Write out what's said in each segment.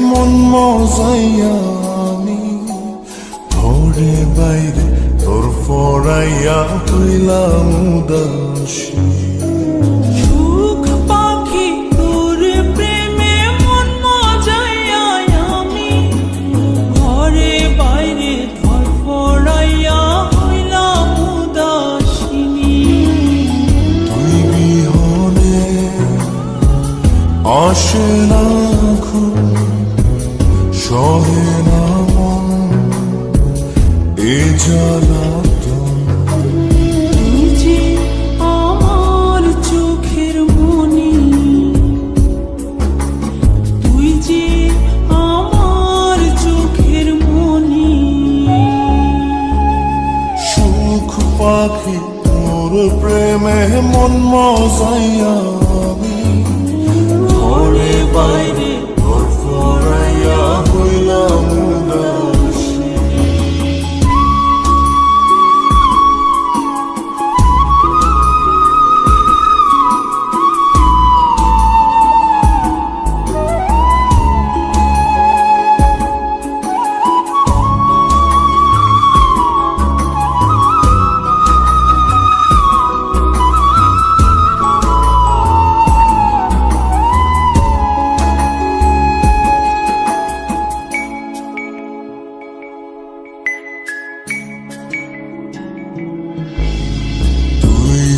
মন মজাইয়া আমি ঘরে বাইরে তোর ফরাইয়া হইলাম উদাসী। সুখ পাখি তোর প্রেমে মন মজাইয়া আমি ঘরে বাইরে ধরফরাইয়া হইলাম উদাসিনী। তুই বিহনে আসে না ঘুম, সহে না মন এ জ্বালাতন। তুই যে আমার চোখের মনি, তুই যে আমার চোখের মনি। সুখ পাখি তোর প্রেমে মন মজাইয়া আমি ঘরে বাইরে তোর ফরাইয়া হইলাম উদাসী।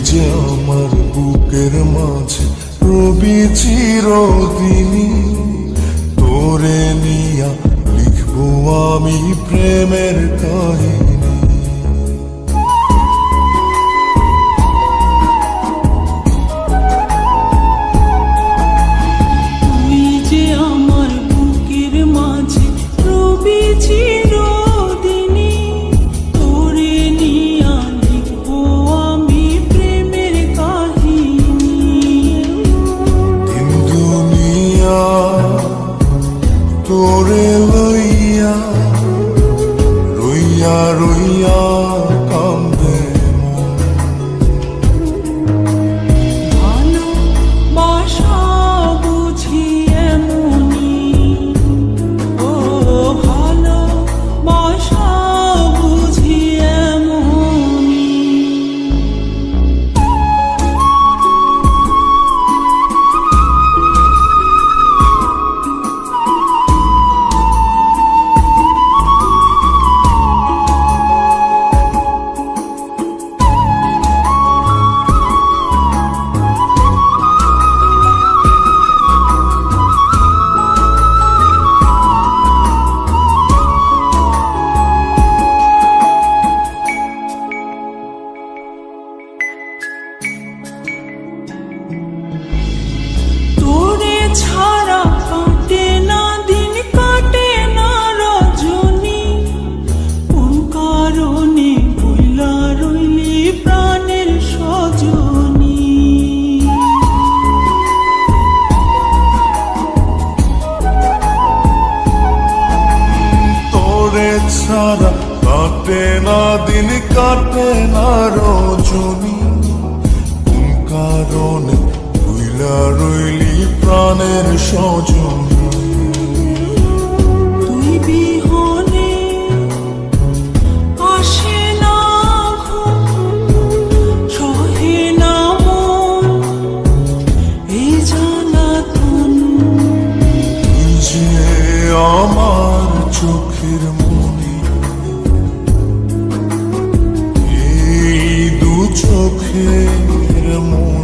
যে আমার বুকের মাঝে রবি চিরদিনই, তোরে নিয়া লিখবো আমি প্রেমের কাহিনী। তুই যে আমার বুকের মাঝে রবি চিরদিনই, তোরে নিয়া লিখবো আমি প্রেমের কাহিনী। দিন দুনিয়া তোরে লইয়া রইয়া রইয়া কান্দে মন। ভালোবাসা বুঝি এমনি, ও ভালোবাসা বুঝি এমনি। তোরে ছাড়া কাটে না দিন, কাটে না রজনী। কোন কারণে ভুলা রইলি প্রাণের সজনী। তোরে ছাড়া কাটে না দিন, কাটে না রজনী। কোন কারণে ভুইলা রইলি প্রাণের সজনী। তুই বিহনে আসে না ঘুম, সহে না মন এই জ্বালাতন। তুই যে আমার চোখের মনি, এই দু চোখের মনি।